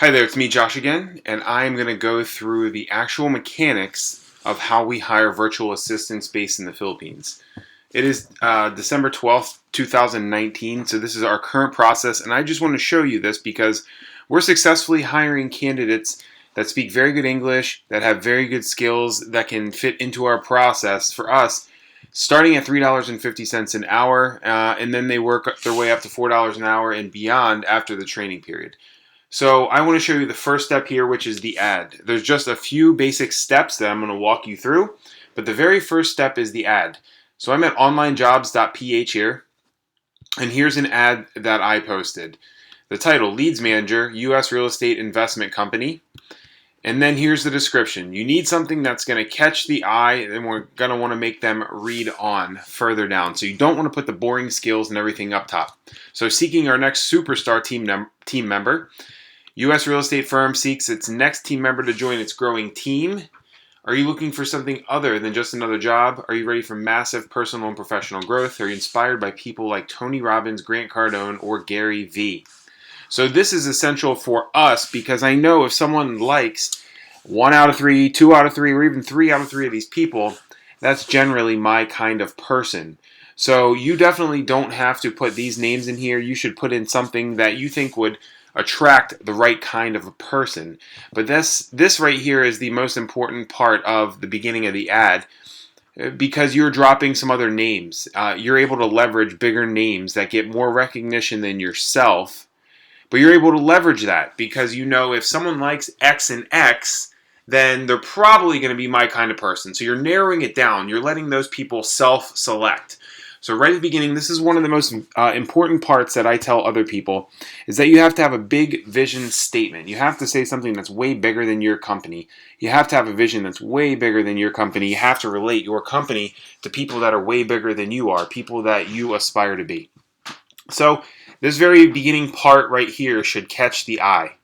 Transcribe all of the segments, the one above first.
Hi there, it's me, Josh again, and I'm going to go through the actual mechanics of how we hire virtual assistants based in the Philippines. It is December 12th, 2019, so this is our current process, and I just want to show you this because we're successfully hiring candidates that speak very good English, that have very good skills, that can fit into our process for us, starting at $3.50 an hour, and then they work their way up to $4 an hour and beyond after the training period. So I want to show you the first step here, which is the ad. There's just a few basic steps that I'm going to walk you through, but the very first step is the ad. So I'm at onlinejobs.ph here, and here's an ad that I posted. The title, Leads Manager, U.S. Real Estate Investment Company. And then here's the description. You need something that's going to catch the eye, and we're going to want to make them read on further down. So you don't want to put the boring skills and everything up top. So seeking our next superstar team member. U.S. real estate firm seeks its next team member to join its growing team. Are you looking for something other than just another job? Are you ready for massive personal and professional growth? Are you inspired by people like Tony Robbins, Grant Cardone, or Gary Vee? So this is essential for us because I know if someone likes 1 out of 3, 2 out of 3, or even 3 out of 3 of these people, that's generally my kind of person. So you definitely don't have to put these names in here. You should put in something that you think would attract the right kind of a person. But this right here is the most important part of the beginning of the ad because you're dropping some other names. You're able to leverage bigger names that get more recognition than yourself, but you're able to leverage that because you know if someone likes X and X, then they're probably going to be my kind of person. So you're narrowing it down. You're letting those people self-select. So right at the beginning, this is one of the most important parts that I tell other people, is that you have to have a big vision statement. You have to say something that's way bigger than your company. You have to have a vision that's way bigger than your company. You have to relate your company to people that are way bigger than you are, people that you aspire to be. So this very beginning part right here should catch the eye.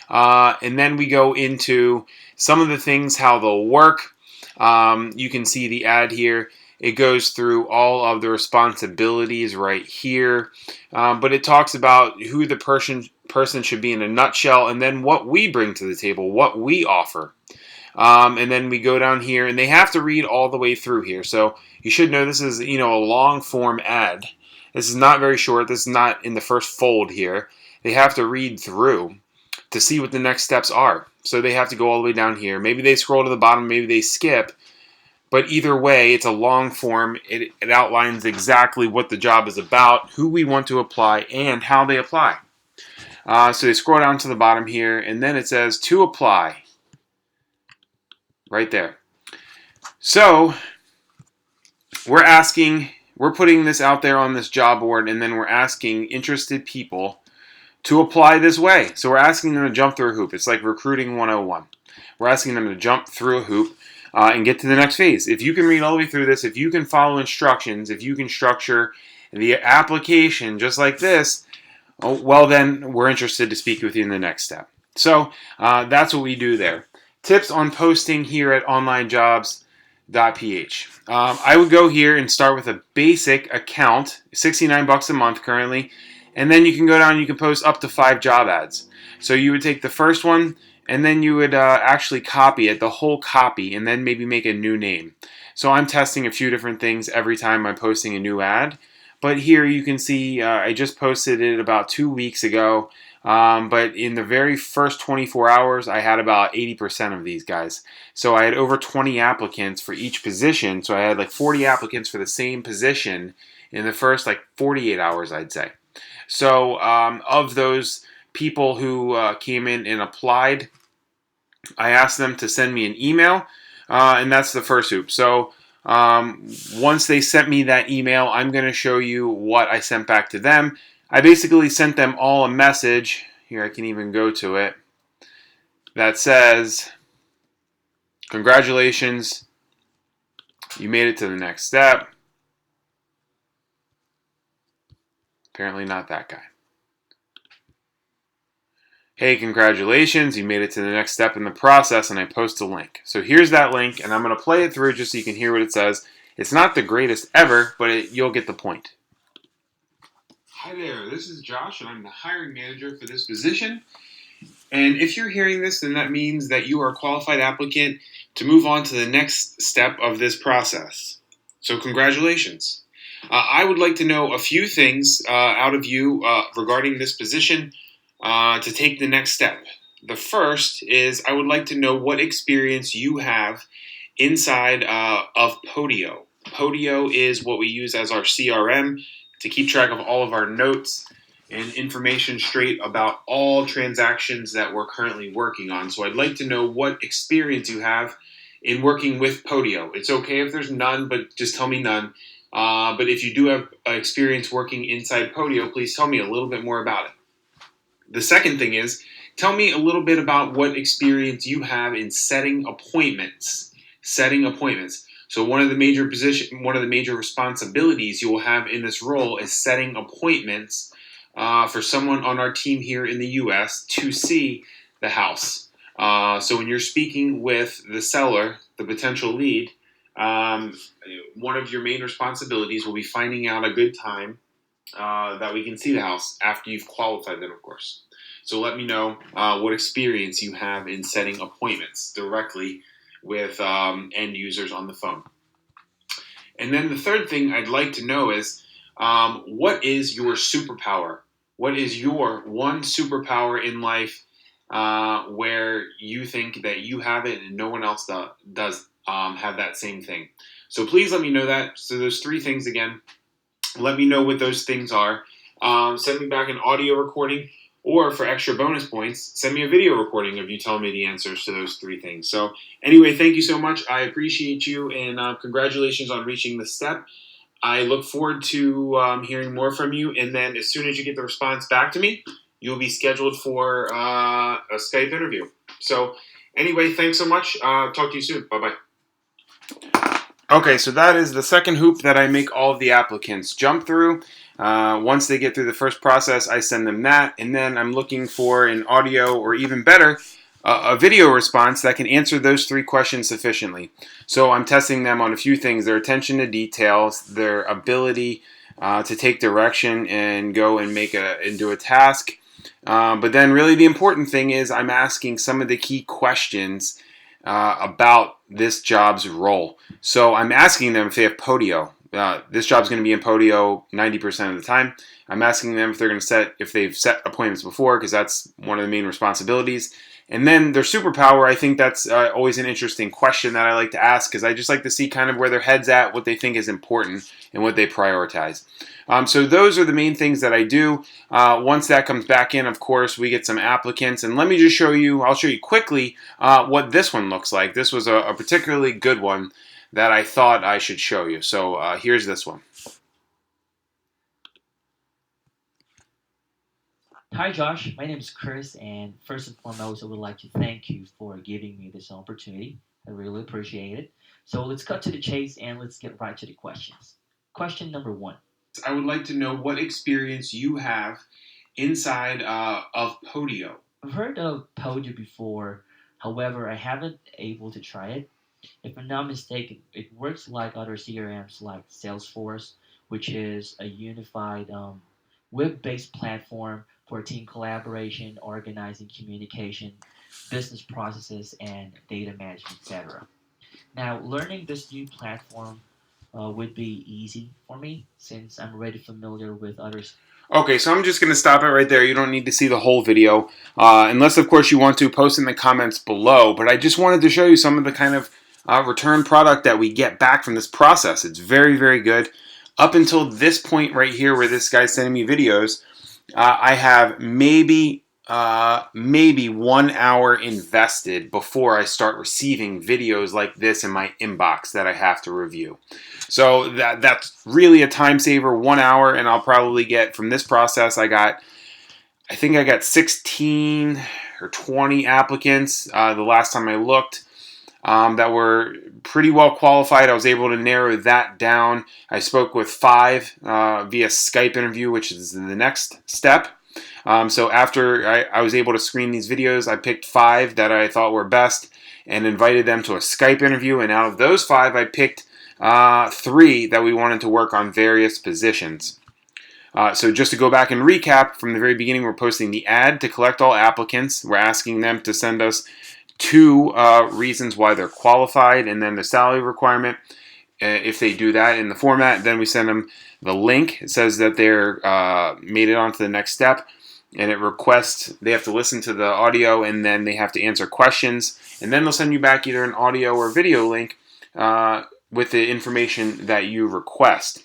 And then we go into some of the things, how they'll work. You can see the ad here. It goes through all of the responsibilities right here, but it talks about who the person should be in a nutshell, and then what we bring to the table, what we offer. And then we go down here, and they have to read all the way through here. So you should know this is a long form ad. This is not very short. This is not in the first fold here. They have to read through to see what the next steps are. So they have to go all the way down here. Maybe they scroll to the bottom, maybe they skip. But either way, it's a long form. It outlines exactly what the job is about, who we want to apply, and how they apply. So they scroll down to the bottom here, and then it says to apply. Right there. So we're putting this out there on this job board, and then we're asking interested people to apply this way. So we're asking them to jump through a hoop. It's like recruiting 101. We're asking them to jump through a hoop and get to the next phase. If you can read all the way through this, if you can follow instructions, if you can structure the application just like this, well then we're interested to speak with you in the next step. So that's what we do there. Tips on posting here at onlinejobs.ph. I would go here and start with a basic account, $69 a month currently, and then you can go down and you can post up to 5 job ads. So you would take the first one, and then you would actually copy it, the whole copy, and then maybe make a new name. So I'm testing a few different things every time I'm posting a new ad. But here you can see I just posted it about 2 weeks ago. But in the very first 24 hours, I had about 80% of these guys. So I had over 20 applicants for each position. So I had like 40 applicants for the same position in the first 48 hours, I'd say. So of those people who came in and applied, I asked them to send me an email, and that's the first hoop. So once they sent me that email, I'm going to show you what I sent back to them. I basically sent them all a message. Here, I can even go to it. That says, congratulations, you made it to the next step. Apparently not that guy. Hey, congratulations, you made it to the next step in the process, and I post a link. So here's that link, and I'm going to play it through just so you can hear what it says. It's not the greatest ever, but you'll get the point. Hi there, this is Josh, and I'm the hiring manager for this position. And if you're hearing this, then that means that you are a qualified applicant to move on to the next step of this process. So congratulations. I would like to know a few things out of you regarding this position to take the next step. The first is I would like to know what experience you have inside of Podio. Podio is what we use as our CRM to keep track of all of our notes and information straight about all transactions that we're currently working on. So I'd like to know what experience you have in working with Podio. It's okay if there's none, but just tell me none. But if you do have experience working inside Podio, please tell me a little bit more about it. The second thing is, tell me a little bit about what experience you have in setting appointments. Setting appointments. So one of the major responsibilities you will have in this role is setting appointments for someone on our team here in the U.S. to see the house. So when you're speaking with the seller, the potential lead, one of your main responsibilities will be finding out a good time that we can see the house after you've qualified them, of course. So let me know what experience you have in setting appointments directly with end users on the phone. And then the third thing I'd like to know is what is your superpower? What is your one superpower in life where you think that you have it and no one else does have that same thing? So please let me know that. So those three things again. Let me know what those things are. Send me back an audio recording, or for extra bonus points, send me a video recording of you telling me the answers to those three things. So anyway, thank you so much. I appreciate you, and congratulations on reaching this step. I look forward to hearing more from you, and then as soon as you get the response back to me, you'll be scheduled for a Skype interview. So anyway, thanks so much. Talk to you soon. Bye-bye. Okay, so that is the second hoop that I make all of the applicants jump through. Once they get through the first process, I send them that, and then I'm looking for an audio, or even better, a video response that can answer those three questions sufficiently. So I'm testing them on a few things: their attention to details, their ability to take direction and go and do a task. But then really the important thing is I'm asking some of the key questions about this job's role. So I'm asking them if they have Podio. This job's going to be in Podio 90% of the time. I'm asking them if they've set appointments before, because that's one of the main responsibilities. And then their superpower, I think that's always an interesting question that I like to ask, because I just like to see kind of where their head's at, what they think is important, and what they prioritize. So those are the main things that I do. Once that comes back in, of course, we get some applicants. And let me just I'll show you quickly what this one looks like. This was a particularly good one that I thought I should show you. So here's this one. Hi Josh, my name is Chris, and first and foremost, I would like to thank you for giving me this opportunity. I really appreciate it. So let's cut to the chase and let's get right to the questions. Question number one. I would like to know what experience you have inside of Podio. I've heard of Podio before, however, I haven't able to try it. If I'm not mistaken, it works like other CRMs like Salesforce, which is a unified web-based platform for team collaboration, organizing communication, business processes, and data management, etc. Now, learning this new platform would be easy for me since I'm already familiar with others. Okay, so I'm just going to stop it right there. You don't need to see the whole video, unless, of course, you want to post in the comments below. But I just wanted to show you some of the kind of return product that we get back from this process. It's very, very good. Up until this point right here where this guy's sending me videos, I have maybe 1 hour invested before I start receiving videos like this in my inbox that I have to review. So that's really a time saver, 1 hour, and I'll probably get from this process. I think I got 16 or 20 applicants the last time I looked that were pretty well qualified. I was able to narrow that down. I spoke with 5 via Skype interview, which is the next step. So after I was able to screen these videos, I picked 5 that I thought were best and invited them to a Skype interview. And out of those 5, I picked 3 that we wanted to work on various positions. So just to go back and recap, from the very beginning, we're posting the ad to collect all applicants. We're asking them to send us 2 reasons why they're qualified, and then the salary requirement. If they do that in the format, then we send them the link. It says that they're made it on to the next step, and it requests they have to listen to the audio, and then they have to answer questions, and then they'll send you back either an audio or video link with the information that you request.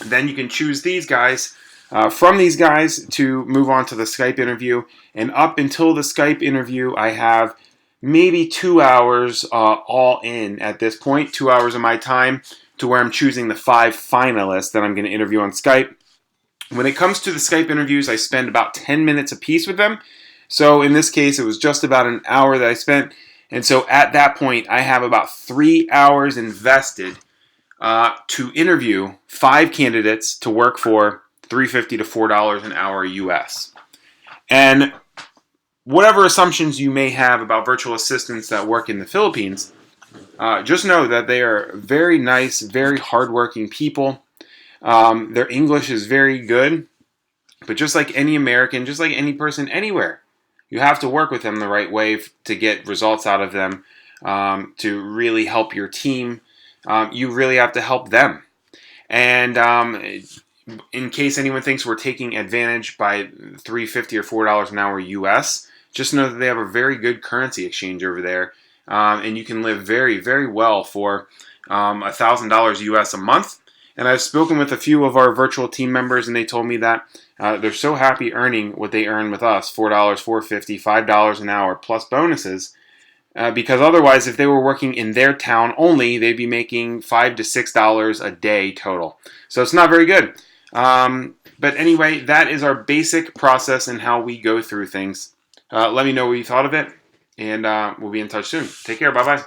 Then you can choose these guys from these guys to move on to the Skype interview. And up until the Skype interview, I have maybe 2 hours all in at this point, 2 hours of my time to where I'm choosing the 5 finalists that I'm going to interview on Skype. When it comes to the Skype interviews, I spend about 10 minutes apiece with them. So in this case, it was just about an hour that I spent. And so at that point, I have about 3 hours invested to interview 5 candidates to work for $3.50 to $4 an hour US. And whatever assumptions you may have about virtual assistants that work in the Philippines, just know that they are very nice, very hardworking people. Their English is very good, but just like any American, just like any person anywhere, you have to work with them the right way to get results out of them, to really help your team. You really have to help them. And in case anyone thinks we're taking advantage by $3.50 or $4 an hour US, just know that they have a very good currency exchange over there, and you can live very, very well for $1,000 US a month. And I've spoken with a few of our virtual team members, and they told me that they're so happy earning what they earn with us, $4, $4.50, $5 an hour plus bonuses. Because otherwise, if they were working in their town only, they'd be making $5 to $6 a day total. So it's not very good. But anyway, that is our basic process and how we go through things. Let me know what you thought of it, and we'll be in touch soon. Take care. Bye-bye.